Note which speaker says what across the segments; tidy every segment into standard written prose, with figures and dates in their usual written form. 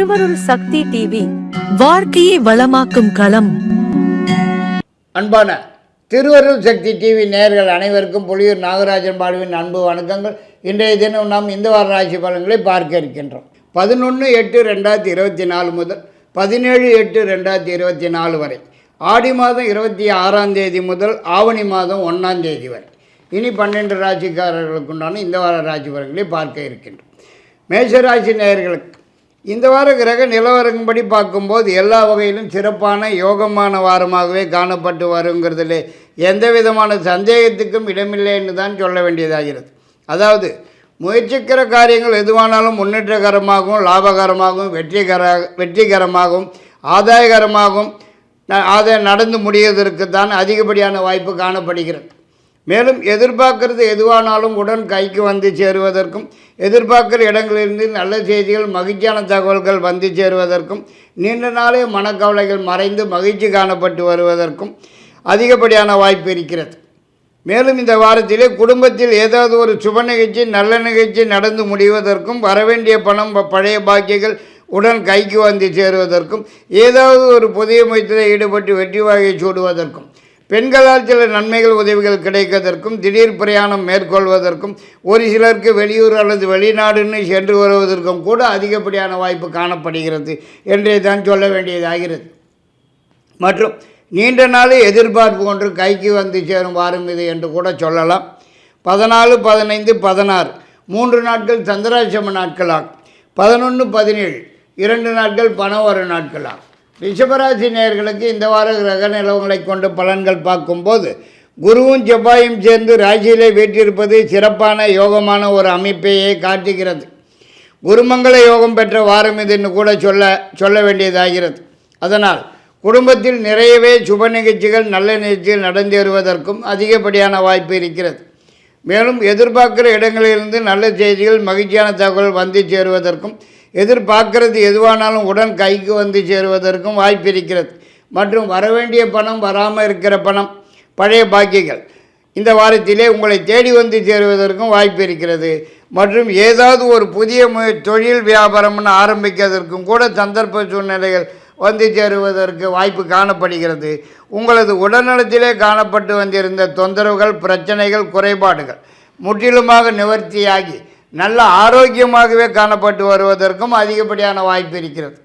Speaker 1: திருவருள் சக்தி டிவி வாழ்க்கையை வளமாக்கும் களம்.
Speaker 2: அன்பான திருவருள் சக்தி டிவி நேயர்கள் அனைவருக்கும் புலியூர் நாகராஜன் பாலுவின் அன்பு வணக்கங்கள். இன்றைய தினம் நாம் இந்த வார ராசி பலன்களை பார்க்க இருக்கின்றோம். 11/8/2024 முதல் 17/8/2024 வரை, ஆடி மாதம் 26ஆம் தேதி முதல் ஆவணி மாதம் 1ஆம் தேதி வரை இனி 12 ராசிக்காரர்களுக்குண்டான இந்த வார ராசி பலன்களை பார்க்க இருக்கின்றோம். மேஷராசி நேயர்களுக்கு இந்த வார கிரக நிலவரப்படி பார்க்கும்போது எல்லா வகையிலும் சிறப்பான யோகமான வாரமாகவே காணப்பட்டு வருங்கிறதுல எந்த விதமான சந்தேகத்துக்கும் இடமில்லை என்று தான் சொல்ல வேண்டியதாகிறது. அதாவது முயற்சிக்கிற காரியங்கள் எதுவானாலும் முன்னேற்றகரமாகவும் லாபகரமாகவும் வெற்றிகரமாகவும் ஆதாயகரமாகவும் அதை நடந்து முடிவதற்கு தான் அதிகப்படியான வாய்ப்பு காணப்படுகிறது. மேலும் எதிர்பார்க்கறது எதுவானாலும் உடன் கைக்கு வந்து சேருவதற்கும், எதிர்பார்க்கிற இடங்களிலிருந்து நல்ல செய்திகள் மகிழ்ச்சியான தகவல்கள் வந்து சேருவதற்கும், நீண்ட நாளே மனக்கவலைகள் மறைந்து மகிழ்ச்சி காணப்பட்டு வருவதற்கும் அதிகப்படியான வாய்ப்பு இருக்கிறது. மேலும் இந்த வாரத்திலே குடும்பத்தில் ஏதாவது ஒரு சுப நிகழ்ச்சி நல்ல நிகழ்ச்சி நடந்து முடிவதற்கும், வரவேண்டிய பணம் பழைய பாக்கியங்கள் உடன் கைக்கு வந்து சேருவதற்கும், ஏதாவது ஒரு புதிய முயற்சியில் ஈடுபட்டு வெற்றி வாகை சூடுவதற்கும், பெண்களால் சில நன்மைகள் உதவிகள் கிடைப்பதற்கும், திடீர் பிரயாணம் மேற்கொள்வதற்கும், ஒரு சிலருக்கு வெளியூர் அல்லது வெளிநாடுன்னு சென்று வருவதற்கும் கூட அதிகப்படியான வாய்ப்பு காணப்படுகிறது என்றே தான் சொல்ல வேண்டியதாகிறது. மற்றும் நீண்ட நாள் எதிர்பார்ப்பு ஒன்று கைக்கு வந்து சேரும் வாரம் இது என்று கூட சொல்லலாம். 14, 15, 16 3 நாட்கள் சந்திராசிரம நாட்களாகும். 11, 17 2 நாட்கள் பணவர நாட்களாகும். ரிஷபராசி நேயர்களுக்கு இந்த வார கிரக நிலவங்களை கொண்டு பலன்கள் பார்க்கும்போது, குருவும் செவ்வாயும் சேர்ந்து ராசியிலே வீற்றிருப்பது சிறப்பான யோகமான ஒரு அமைப்பையே காட்டுகிறது. குருமங்கள யோகம் பெற்ற வாரம் இதுன்னு கூட சொல்ல வேண்டியதாகிறது. அதனால் குடும்பத்தில் நிறையவே சுப நிகழ்ச்சிகள் நல்ல நிகழ்ச்சிகள் நடந்தேறுவதற்கும் அதிகப்படியான வாய்ப்பு இருக்கிறது. மேலும் எதிர்பார்க்கிற இடங்களிலிருந்து நல்ல செய்திகள் மகிழ்ச்சியான தகவல் வந்து சேருவதற்கும், எதிர்பார்க்கிறது எதுவானாலும் உடன் கைக்கு வந்து சேருவதற்கும் வாய்ப்பு இருக்கிறது. மற்றும் வரவேண்டிய பணம், வராமல் இருக்கிற பணம், பழைய பாக்கியங்கள் இந்த வாரத்திலே உங்களை தேடி வந்து சேருவதற்கும் வாய்ப்பு இருக்கிறது. மற்றும் ஏதாவது ஒரு புதிய தொழில் வியாபாரம்னு ஆரம்பிக்கிறதற்கும் கூட சந்தர்ப்ப சூழ்நிலைகள் வந்து சேருவதற்கு வாய்ப்பு காணப்படுகிறது. உங்களது உடல்நலத்திலே காணப்பட்டு வந்திருந்த தொந்தரவுகள், பிரச்சனைகள், குறைபாடுகள் முற்றிலுமாக நிவர்த்தியாகி நல்ல ஆரோக்கியமாகவே காணப்பட்டு வருவதற்கும் அதிகப்படியான வாய்ப்பு இருக்கிறது.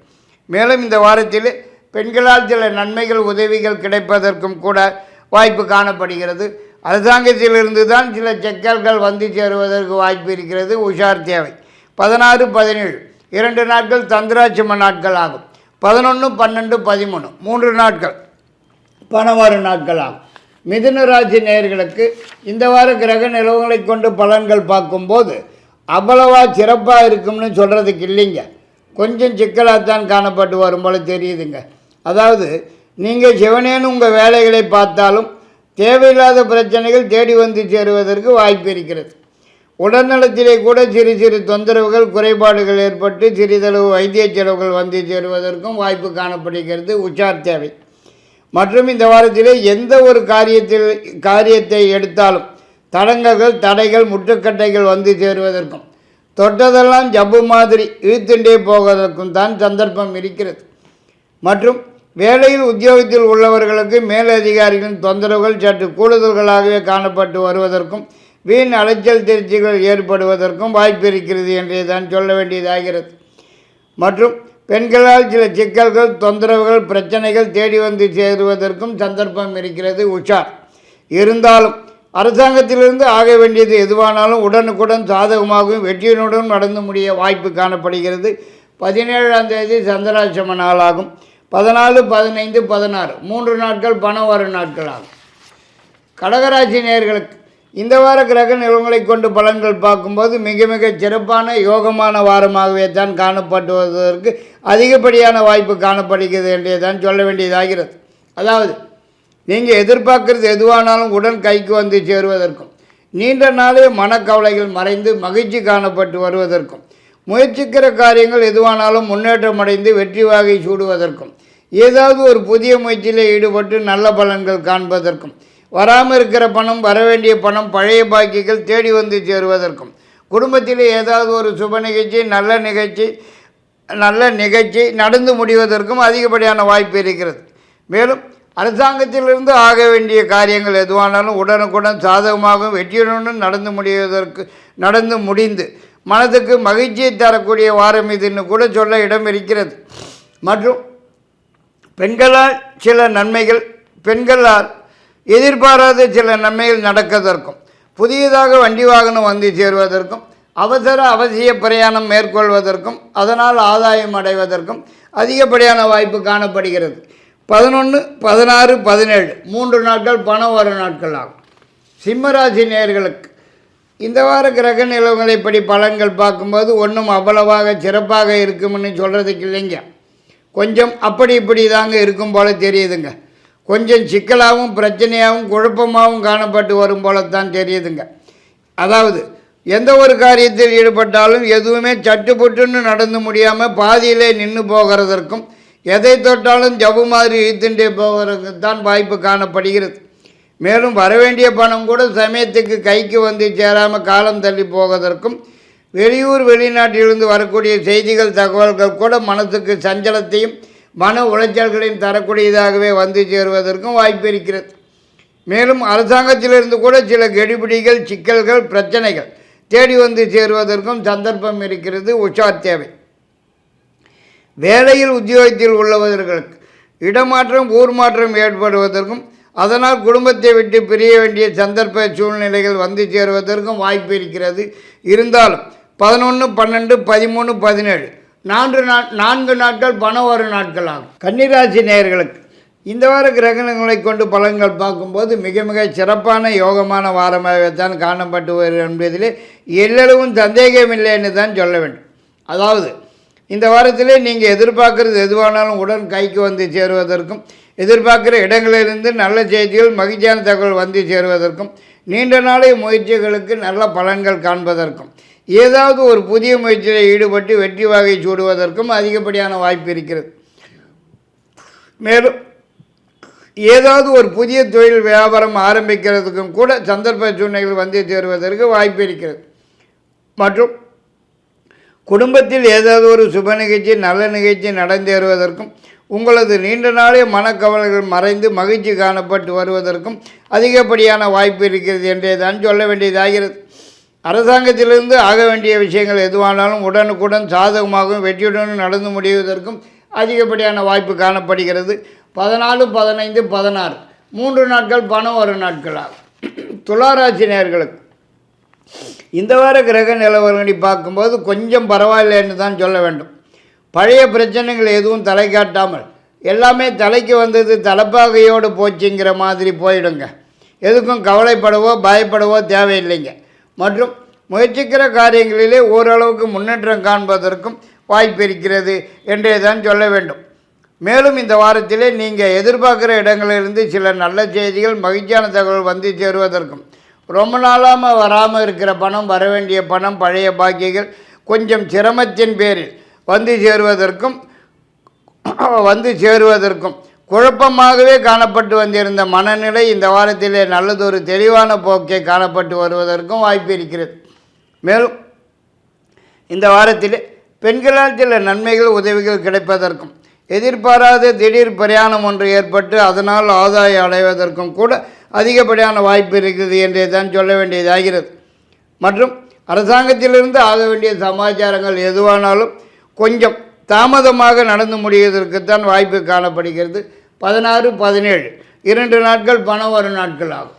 Speaker 2: மேலும் இந்த வாரத்தில் பெண்களால் சில நன்மைகள் உதவிகள் கிடைப்பதற்கும் கூட வாய்ப்பு காணப்படுகிறது. அரசாங்கத்திலிருந்து தான் சில செக்கல்கள் வந்து சேருவதற்கு வாய்ப்பு இருக்கிறது. உஷார் தேவை. 16, 17 2 நாட்கள் சந்திராசிரம நாட்கள் ஆகும். 11, 12, 13 3 நாட்கள் பணவர நாட்கள் ஆகும். மிதுன ராசி நேயர்களுக்கு இந்த வார கிரக நிலவங்களை கொண்டு பலன்கள் பார்க்கும்போது அவ்வளவா சிறப்பாக இருக்கும்னு சொல்கிறதுக்கு இல்லைங்க. கொஞ்சம் சிக்கலாகத்தான் காணப்பட்டு வரும் போல தெரியுதுங்க. அதாவது நீங்கள் சிவனேன்னு உங்கள் வேலைகளை பார்த்தாலும் தேவையில்லாத பிரச்சனைகள் தேடி வந்து சேருவதற்கு வாய்ப்பு இருக்கிறது. உடல்நலத்திலே கூட சிறு சிறு தொந்தரவுகள், குறைபாடுகள் ஏற்பட்டு சிறிதளவு வைத்திய செலவுகள் வந்து சேருவதற்கும் வாய்ப்பு காணப்படுகிறது. உஷார் தேவை. மற்றும் இந்த வாரத்திலே எந்த ஒரு காரியத்தை எடுத்தாலும் தடங்கல்கள், தடைகள், முட்டுக்கட்டைகள் வந்து சேருவதற்கும், தொட்டதெல்லாம் ஜப்பு மாதிரி இழுத்துண்டே போவதற்கும் தான் சந்தர்ப்பம் இருக்கிறது. மற்றும் வேலையில் உத்தியோகத்தில் உள்ளவர்களுக்கு மேலதிகாரிகளின் தொந்தரவுகள் சற்று கூடுதல்களாகவே காணப்பட்டு வருவதற்கும், வீண் அலைச்சல் திருச்சிகள் ஏற்படுவதற்கும் வாய்ப்பு இருக்கிறது என்றே தான் சொல்ல வேண்டியதாகிறது. மற்றும் பெண்களால் சில சிக்கல்கள், தொந்தரவுகள், பிரச்சனைகள் தேடி வந்து சேருவதற்கும் சந்தர்ப்பம் இருக்கிறது. உஷார். இருந்தாலும் அரசாங்கத்திலிருந்து ஆக வேண்டியது எதுவானாலும் உடனுக்குடன் சாதகமாகவும் வெற்றியினுடன் நடந்து முடிய வாய்ப்பு காணப்படுகிறது. 17ஆம் தேதி சந்திராசிரம நாளாகும். 14, 15, 16 3 நாட்கள் பணவர நாட்கள் ஆகும். கடகராசி நேயர்களுக்கு இந்த வார கிரக நிலவங்களை கொண்டு பலன்கள் பார்க்கும்போது மிக மிக சிறப்பான யோகமான வாரமாகவே தான் காணப்பட்டு வருவதற்கு அதிகப்படியான வாய்ப்பு காணப்படுகிறது என்றே தான் சொல்ல வேண்டியதாகிறது. அதாவது நீங்கள் எதிர்பார்க்கறது எதுவானாலும் உடன் கைக்கு வந்து சேருவதற்கும், நீண்ட நாளே மனக்கவலைகள் மறைந்து மகிழ்ச்சி காணப்பட்டு வருவதற்கும், முயற்சிக்கிற காரியங்கள் எதுவானாலும் முன்னேற்றம் அடைந்து வெற்றி வாகை சூடுவதற்கும், ஏதாவது ஒரு புதிய முயற்சியில் ஈடுபட்டு நல்ல பலன்கள் காண்பதற்கும், வராமல் இருக்கிற பணம், வரவேண்டிய பணம், பழைய பாக்கிகள் தேடி வந்து சேருவதற்கும், குடும்பத்தில் ஏதாவது ஒரு சுப நிகழ்ச்சி நல்ல நிகழ்ச்சி நல்ல நிகழ்ச்சி நடந்து முடிவதற்கும் அதிகப்படியான வாய்ப்பு இருக்கிறது. மேலும் அரசாங்கத்திலிருந்து ஆக வேண்டிய காரியங்கள் எதுவானாலும் உடனுக்குடன் சாதகமாகவும் வெற்றியுடன் நடந்து முடிந்து மனதுக்கு மகிழ்ச்சியை தரக்கூடிய வாரம் இதுன்னு கூட சொல்ல இடம் இருக்கிறது. மற்றும் பெண்களால் சில நன்மைகள், பெண்களால் எதிர்பாராத சில நன்மைகள் நடப்பதற்கும், புதியதாக வண்டி வாகனம் வந்து சேருவதற்கும், அவசிய பிரயாணம் மேற்கொள்வதற்கும், அதனால் ஆதாயம் அடைவதற்கும் அதிகப்படியான வாய்ப்பு காணப்படுகிறது. 11, 16, 17 3 நாட்கள் பணம் வரும் நாட்கள் ஆகும். சிம்மராசி நேயர்களுக்கு இந்த வார கிரக நிலவுகளைப்படி பலன்கள் பார்க்கும்போது ஒன்றும் அவ்வளவாக சிறப்பாக இருக்கும்னு சொல்கிறதுக்கு இல்லைங்க. கொஞ்சம் அப்படி இப்படி தாங்க இருக்கும் போல தெரியுதுங்க. கொஞ்சம் சிக்கலாகவும் பிரச்சனையாகவும் குழப்பமாகவும் காணப்பட்டு வரும் போலத்தான் தெரியுதுங்க. அதாவது எந்த ஒரு காரியத்தில் ஈடுபட்டாலும் எதுவுமே சட்டுப்புட்டுன்னு நடந்து முடியாமல் பாதியிலே நின்று போகிறதற்கும், எதை தொட்டாலும் ஜவ்வு மாதிரி இழுத்துட்டே போகிறதுக்கு தான் வாய்ப்பு காணப்படுகிறது. மேலும் வரவேண்டிய பணம் கூட சமயத்துக்கு கைக்கு வந்து சேராமல் காலம் தள்ளி போவதற்கும், வெளியூர் வெளிநாட்டிலிருந்து வரக்கூடிய செய்திகள் தகவல்கள் கூட மனசுக்கு சஞ்சலத்தையும் மன உளைச்சல்களையும் தரக்கூடியதாகவே வந்து சேருவதற்கும் வாய்ப்பு இருக்கிறது. மேலும் அரசாங்கத்திலிருந்து கூட சில கெடுபிடிகள், சிக்கல்கள், பிரச்சனைகள் தேடி வந்து சேருவதற்கும் சந்தர்ப்பம் இருக்கிறது. உஷார் தேவை. வேலையில் உத்தியோகத்தில் உள்ளவர்களுக்கு இடமாற்றம், ஊர் மாற்றம் ஏற்படுவதற்கும், அதனால் குடும்பத்தை விட்டு பிரிய வேண்டிய சந்தர்ப்ப சூழ்நிலைகள் வந்து சேருவதற்கும் வாய்ப்பு இருக்கிறது. இருந்தாலும் 11, 12, 13, 17 4 நாட்கள் பணம் வரும் நாட்கள் ஆகும். கன்னிராசி நேயர்களுக்கு இந்த வார கிரகணங்களை கொண்டு பலன்கள் பார்க்கும்போது மிக மிக சிறப்பான யோகமான வாரமாகத்தான் காணப்பட்டு வருகிறது என்பதிலே எல்லளவும் சந்தேகமில்லைன்னு தான் சொல்ல வேண்டும். அதாவது இந்த வாரத்திலே நீங்கள் எதிர்பார்க்குறது எதுவானாலும் உடன் கைக்கு வந்து சேருவதற்கும், எதிர்பார்க்குற இடங்களிலிருந்து நல்ல செய்திகள், மகிழ்ச்சியான தகவல் வந்து சேருவதற்கும், நீண்ட நாளைய முயற்சிகளுக்கு நல்ல பலன்கள் காண்பதற்கும், ஏதாவது ஒரு புதிய முயற்சியில் ஈடுபட்டு வெற்றி வாகை சூடுவதற்கும் அதிகப்படியான வாய்ப்பு இருக்கிறது. மேலும் ஏதாவது ஒரு புதிய தொழில் வியாபாரம் ஆரம்பிக்கிறதுக்கும் கூட சந்தர்ப்ப சூழ்நிலைகள் வந்து சேருவதற்கு வாய்ப்பு இருக்கிறது. மற்றும் குடும்பத்தில் ஏதாவது ஒரு சுப நிகழ்ச்சி, நல்ல நிகழ்ச்சி நடந்தேறுவதற்கும், உங்களது நீண்ட நாளைய மனக்கவலைகள் மறைந்து மகிழ்ச்சி காணப்பட்டு வருவதற்கும் அதிகப்படியான வாய்ப்பு இருக்கிறது என்றே தான் சொல்ல வேண்டியதாகிறது. அரசாங்கத்திலிருந்து ஆக வேண்டிய விஷயங்கள் எதுவானாலும் உடனுக்குடன் சாதகமாகவும் வெற்றியுடன் நடந்து முடிவதற்கும் அதிகப்படியான வாய்ப்பு காணப்படுகிறது. 14, 15, 16 3 நாட்கள் பணம் வரும் நாட்களாகும். துளாராசி நேயர்களுக்கு இந்த வார கிரக நிலவரங்களை பார்க்கும்போது கொஞ்சம் பரவாயில்லைன்னு தான் சொல்ல வேண்டும். பழைய பிரச்சனைகள் எதுவும் தலை காட்டாமல் எல்லாமே தலைக்கு வந்தது தலைப்பாகையோடு போச்சுங்கிற மாதிரி போயிடுங்க. எதுக்கும் கவலைப்படவோ பயப்படவோ தேவையில்லைங்க. மற்றும் முயற்சிக்கிற காரியங்களிலே ஓரளவுக்கு முன்னேற்றம் காண்பதற்கும் வாய்ப்பு இருக்கிறது என்றே தான் சொல்ல வேண்டும். மேலும் இந்த வாரத்திலே நீங்கள் எதிர்பார்க்குற இடங்களிலிருந்து சில நல்ல செய்திகள், மகிழ்ச்சியான தகவல் வந்து சேருவதற்கும், ரொம்ப நாளாக வராமல் இருக்கிற பணம், வரவேண்டிய பணம், பழைய பாக்கியங்கள் கொஞ்சம் சிரமத்தின் பேரில் வந்து சேருவதற்கும் குழப்பமாகவே காணப்பட்டு வந்திருந்த மனநிலை இந்த வாரத்திலே நல்லதொரு தெளிவான போக்கை காணப்பட்டு வருவதற்கும் வாய்ப்பு இருக்கிறது. மேலும் இந்த வாரத்திலே பெண்களால் சில நன்மைகள், உதவிகள் கிடைப்பதற்கும், எதிர்பாராத திடீர் பிரயாணம் ஒன்று ஏற்பட்டு அதனால் ஆதாயம் அடைவதற்கும் கூட அதிகப்படியான வாய்ப்பு இருக்கிறது என்றே தான் சொல்ல வேண்டியதாகிறது. மற்றும் அரசாங்கத்திலிருந்து ஆக வேண்டிய சமாச்சாரங்கள் எதுவானாலும் கொஞ்சம் தாமதமாக நடந்து முடிவதற்குத்தான் வாய்ப்பு காணப்படுகிறது. 16, 17 2 நாட்கள் பணம் வரும் நாட்கள் ஆகும்.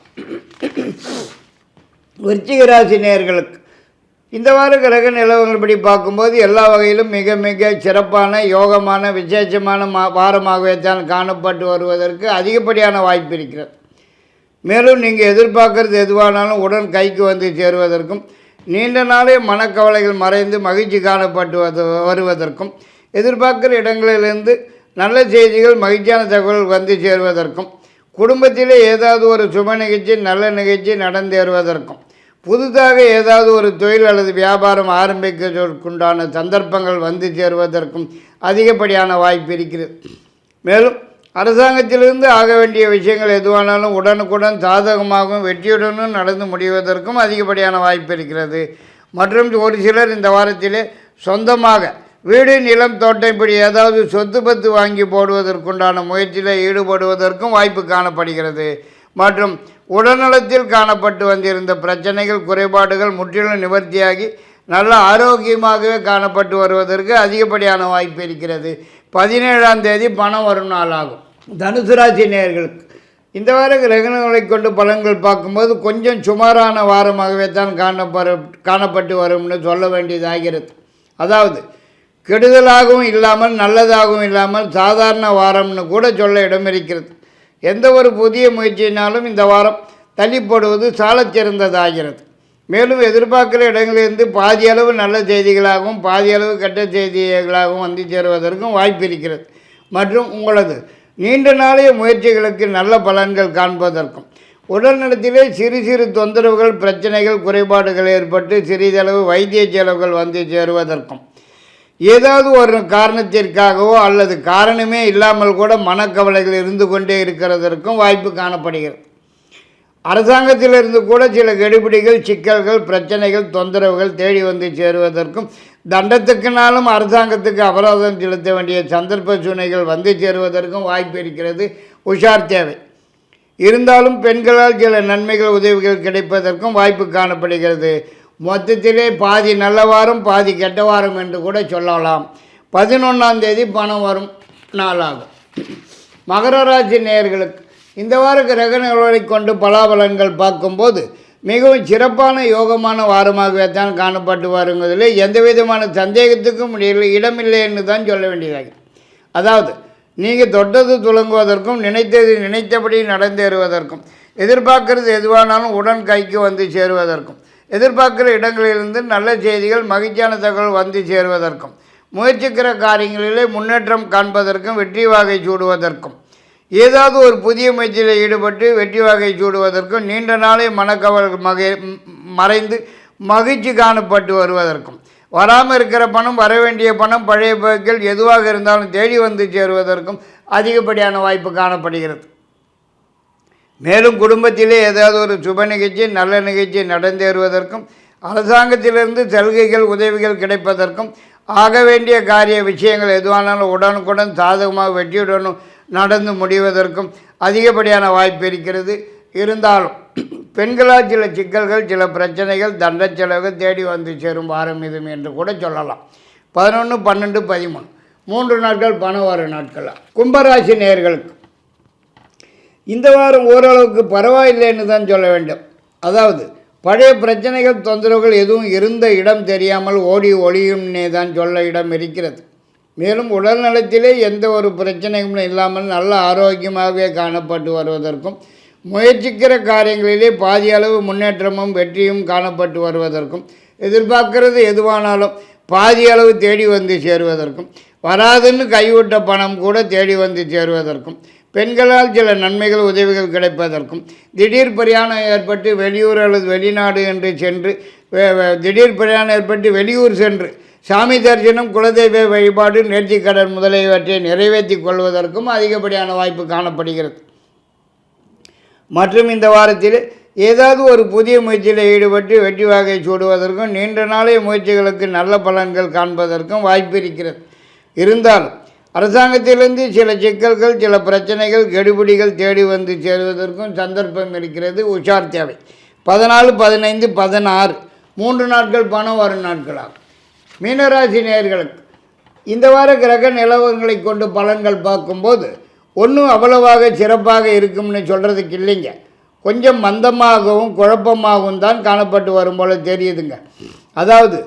Speaker 2: விருச்சிக ராசி நேயர்களுக்கு இந்த வார கிரக நிலவரப்படி பார்க்கும்போது எல்லா வகையிலும் மிக மிக சிறப்பான யோகமான விசேஷமான வாரமாகவே தான் காணப்பட்டு வருவதற்கு அதிகப்படியான வாய்ப்பு இருக்கிறது. மேலும் நீங்கள் எதிர்பார்க்கறது எதுவானாலும் உடன் கைக்கு வந்து சேருவதற்கும், நீண்ட நாளே மனக்கவலைகள் மறைந்து மகிழ்ச்சி காணப்பட்டு வருவதற்கும், எதிர்பார்க்கிற இடங்களிலிருந்து நல்ல செய்திகள், மகிழ்ச்சியான தகவல் வந்து சேருவதற்கும், குடும்பத்திலே ஏதாவது ஒரு சுப நிகழ்ச்சி, நல்ல நிகழ்ச்சி நடந்தேறுவதற்கும், புதுதாக ஏதாவது ஒரு தொழில் அல்லது வியாபாரம் ஆரம்பிக்கிறதுக்குண்டான சந்தர்ப்பங்கள் வந்து சேருவதற்கும் அதிகப்படியான வாய்ப்பு இருக்கிறது. மேலும் அரசாங்கத்திலிருந்து ஆக வேண்டிய விஷயங்கள் எதுவானாலும் உடனுக்குடன் சாதகமாகவும் வெற்றியுடனும் நடந்து முடிவதற்கும் அதிகப்படியான வாய்ப்பு இருக்கிறது. மற்றும் ஒரு சிலர் இந்த வாரத்திலே சொந்தமாக வீடு நிலம் தோட்டம் இப்படி ஏதாவது சொத்து பத்து வாங்கி போடுவதற்குண்டான முயற்சியில் ஈடுபடுவதற்கும் வாய்ப்பு காணப்படுகிறது. மற்றும் உடல்நலத்தில் காணப்பட்டு வந்திருந்த பிரச்சனைகள் குறைபாடுகள் முற்றிலும் நிவர்த்தியாகி நல்ல ஆரோக்கியமாகவே காணப்பட்டு வருவதற்கு அதிகப்படியான வாய்ப்பு இருக்கிறது. 17ஆம் தேதி பணம் வரும் நாளாகும். தனுசு ராசி நேயர்களுக்கு இந்த வார கிரகணங்களை கொண்டு பலன்கள் பார்க்கும்போது கொஞ்சம் சுமாரான வாரமாகவே தான் காணப்பட்டு வரும்னு சொல்ல வேண்டியதாகிறது. அதாவது கெடுதலாகவும் இல்லாமல் நல்லதாகவும் இல்லாமல் சாதாரண வாரம்னு கூட சொல்ல இடம் இருக்கிறது. எந்த ஒரு புதிய முயற்சியினாலும் இந்த வாரம் தள்ளிப்படுவது சாலச் சிறந்ததாகிறது. மேலும் எதிர்பார்க்கிற இடங்களிலிருந்து பாதி அளவு நல்ல செய்திகளாகவும் பாதி அளவு கெட்ட செய்திகளாகவும் வந்து சேருவதற்கும் வாய்ப்பு இருக்கிறது. மற்றும் உங்களது நீண்ட நாளைய முயற்சிகளுக்கு நல்ல பலன்கள் காண்பதற்கும் உடல்நலத்திலே சிறு சிறு தொந்தரவுகள் பிரச்சனைகள் குறைபாடுகள் ஏற்பட்டு சிறிதளவு வைத்திய செலவுகள் வந்து சேருவதற்கும் ஏதாவது ஒரு காரணத்திற்காகவோ அல்லது காரணமே இல்லாமல் கூட மனக்கவலைகள் இருந்து கொண்டே இருக்கிறதற்கும் வாய்ப்பு காணப்படுகிறது. அரசாங்கத்திலிருந்து கூட சில கெடுபிடிகள் சிக்கல்கள் பிரச்சனைகள் தொந்தரவுகள் தேடி வந்து சேருவதற்கும் தண்டத்துக்குனாலும் அரசாங்கத்துக்கு அபராதம் செலுத்த வேண்டிய சந்தர்ப்ப சூழ்நிலைகள் வந்து சேருவதற்கும் வாய்ப்பு இருக்கிறது. உஷார் தேவை. இருந்தாலும் பெண்களால் சில நன்மைகள் உதவிகள் கிடைப்பதற்கும் வாய்ப்பு காணப்படுகிறது. மொத்தத்திலே பாதி நல்ல வாரம் பாதி கெட்ட வாரம் என்று கூட சொல்லலாம். 11ஆம் தேதி பணம் வரும் நாளாகும். மகர ராசி நேயர்களுக்கு இந்த வார கிரக நிலவரை கொண்டு பலாபலன்கள் பார்க்கும்போது மிகவும் சிறப்பான யோகமான வாரமாகவே தான் காணப்பட்டு வருவதில் எந்த விதமான சந்தேகத்துக்கும் இடமில்லை என்று தான் சொல்ல வேண்டியதாகும். அதாவது நீங்கள் தொட்டது துலங்குவதற்கும் நினைத்தது நினைத்தபடி நடந்தேறுவதற்கும் எதிர்பார்க்கறது எதுவானாலும் உடன் கைக்கு வந்து சேருவதற்கும் எதிர்பார்க்கிற இடங்களிலிருந்து நல்ல செய்திகள் மகிழ்ச்சியான தகவல் வந்து சேருவதற்கும் முயற்சிக்கிற காரியங்களிலே முன்னேற்றம் காண்பதற்கும் வெற்றி வாகை சூடுவதற்கும் ஏதாவது ஒரு புதிய முயற்சியில் ஈடுபட்டு வெற்றி வாகை சூடுவதற்கும் நீண்ட நாளே மனக்கவல் மறைந்து மகிழ்ச்சி காணப்பட்டு வருவதற்கும் வராமல் இருக்கிற பணம் வரவேண்டிய பணம் பழைய பகுதிகள் எதுவாக இருந்தாலும் தேடி வந்து சேருவதற்கும் அதிகப்படியான வாய்ப்பு காணப்படுகிறது. மேலும் குடும்பத்திலே ஏதாவது ஒரு சுப நிகழ்ச்சி நல்ல நிகழ்ச்சி நடந்தேறுவதற்கும் அரசாங்கத்திலிருந்து சலுகைகள் உதவிகள் கிடைப்பதற்கும் ஆக வேண்டிய காரிய விஷயங்கள் எதுவானாலும் உடனுக்குடன் சாதகமாக வெற்றியுடனும் நடந்து முடிவதற்கும் அதிகப்படியான வாய்ப்பு இருக்கிறது. இருந்தாலும் பெண்களால் சில சிக்கல்கள் சில பிரச்சனைகள் தண்ட செலவுகள் தேடி வந்து சேரும் வாரம் இது என்று கூட சொல்லலாம். 11, 12, 13 3 நாட்கள் பணம் வர நாட்களாக. கும்பராசி நேயர்களுக்கு இந்த வாரம் ஓரளவுக்கு பரவாயில்லைன்னு தான் சொல்ல வேண்டும். அதாவது பழைய பிரச்சனைகள் தொந்தரவுகள் எதுவும் இருந்த இடம் தெரியாமல் ஓடி ஒளியும்னே தான் சொல்ல இடம் இருக்கிறது. மேலும் உடல் நலத்திலே எந்த ஒரு பிரச்சனையும் இல்லாமல் நல்ல ஆரோக்கியமாகவே காணப்பட்டு வருவதற்கும் முயற்சிக்கிற காரியங்களிலே பாதி அளவு முன்னேற்றமும் வெற்றியும் காணப்பட்டு வருவதற்கும் எதிர்பார்க்கிறது எதுவானாலும் பாதி அளவு தேடி வந்து சேருவதற்கும் வராதுன்னு கைவிட்ட பணம் கூட தேடி வந்து சேருவதற்கும் பெண்களால் சில நன்மைகள் உதவிகள் கிடைப்பதற்கும் திடீர் பிரயாணம் ஏற்பட்டு வெளியூர் அல்லது வெளிநாடு என்று சென்று திடீர் பிரயாணம் ஏற்பட்டு வெளியூர் சென்று சாமி தரிசனம் குலதெய்வ வழிபாடு நேர்த்திக்கடன் முதலியவற்றை நிறைவேற்றி கொள்வதற்கும் அதிகப்படியான வாய்ப்பு காணப்படுகிறது. மற்றும் இந்த வாரத்தில் ஏதாவது ஒரு புதிய முயற்சியில் ஈடுபட்டு வெற்றி வாகை சூடுவதற்கும் நீண்ட நாளைய முயற்சிகளுக்கு நல்ல பலன்கள் காண்பதற்கும் வாய்ப்பு இருக்கிறது. இருந்தாலும் அரசாங்கத்திலிருந்து சில சிக்கல்கள் சில பிரச்சனைகள் கெடுபிடிகள் தேடி வந்து சேருவதற்கும் சந்தர்ப்பம் இருக்கிறது. உஷார் தேவை. 14, 15, 16 3 நாட்கள் பணம் வரும் நாட்களாகும். மீனராசி நேயர்களுக்கு இந்த வார கிரக நிலவரங்களை கொண்டு பலன்கள் பார்க்கும்போது ஒன்றும் அவ்வளவாக சிறப்பாக இருக்கும்னு சொல்கிறதுக்கு இல்லைங்க. கொஞ்சம் மந்தமாகவும் குழப்பமாகவும் தான் காணப்பட்டு வரும் போல தெரியுதுங்க. அதாவது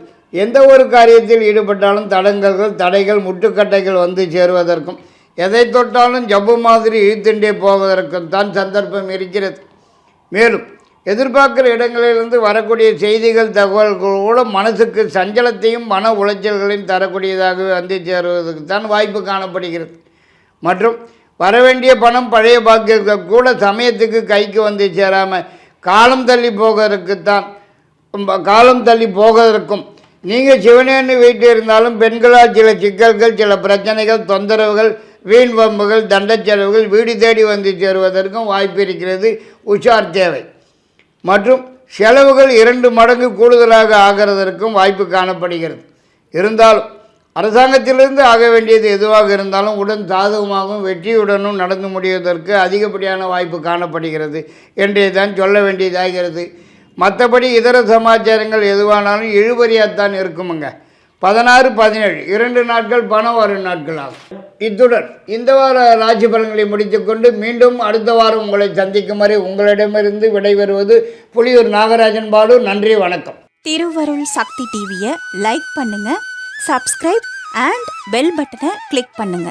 Speaker 2: எந்த ஒரு காரியத்தில் ஈடுபட்டாலும் தடங்கல்கள் தடைகள் முட்டுக்கட்டைகள் வந்து சேருவதற்கும் எதை தொட்டாலும் ஜப்பு மாதிரி இழுத்துண்டே போவதற்கும் தான் சந்தர்ப்பம் இருக்கிறது. மேலும் எதிர்பார்க்கிற இடங்களிலிருந்து வரக்கூடிய செய்திகள் தகவல்கள் கூட மனசுக்கு சஞ்சலத்தையும் மன உளைச்சல்களையும் தரக்கூடியதாகவே வந்து சேருவதற்கு தான் வாய்ப்பு காணப்படுகிறது. மற்றும் வரவேண்டிய பணம் பழைய பாக்கியங்கள் கூட சமயத்துக்கு கைக்கு வந்து சேராமல் காலம் தள்ளி போவதற்கும் நீங்கள் சிவனேன்னு வீட்டில் இருந்தாலும் பெண்களால் சில சிக்கல்கள் சில பிரச்சனைகள் தொந்தரவுகள் வீண் வம்புகள் தண்ட செலவுகள் வீடு தேடி வந்து சேருவதற்கும் வாய்ப்பு இருக்கிறது. உஷார் தேவை. மற்றும் செலவுகள் 2 மடங்கு கூடுதலாக ஆகிறதற்கும் வாய்ப்பு காணப்படுகிறது. இருந்தாலும் அரசாங்கத்திலிருந்து ஆக வேண்டியது எதுவாக இருந்தாலும் உடன் சாதகமாகவும் வெற்றியுடனும் நடந்து முடிவதற்கு அதிகப்படியான வாய்ப்பு காணப்படுகிறது என்றே தான் சொல்ல வேண்டியதாகிறது. மற்றபடி இதர சமாச்சாரங்கள் எதுவானாலும் இழுபறியாகத்தான் இருக்குமுங்க. 16, 17 2 நாட்கள் பணம் வரும் நாட்கள் ஆகும். இத்துடன் இந்த வார ராசி பலன்களை முடித்துக்கொண்டு மீண்டும் அடுத்த வாரம் உங்களை சந்திக்கும் வரை உங்களிடமிருந்து விடைபெறுவது புலியூர் நாகராஜன் பாலு. நன்றி, வணக்கம்.
Speaker 3: திருவருள் சக்தி டிவியை லைக் பண்ணுங்க, சப்ஸ்கிரைப் அண்ட் பெல் பட்டனை கிளிக் பண்ணுங்க.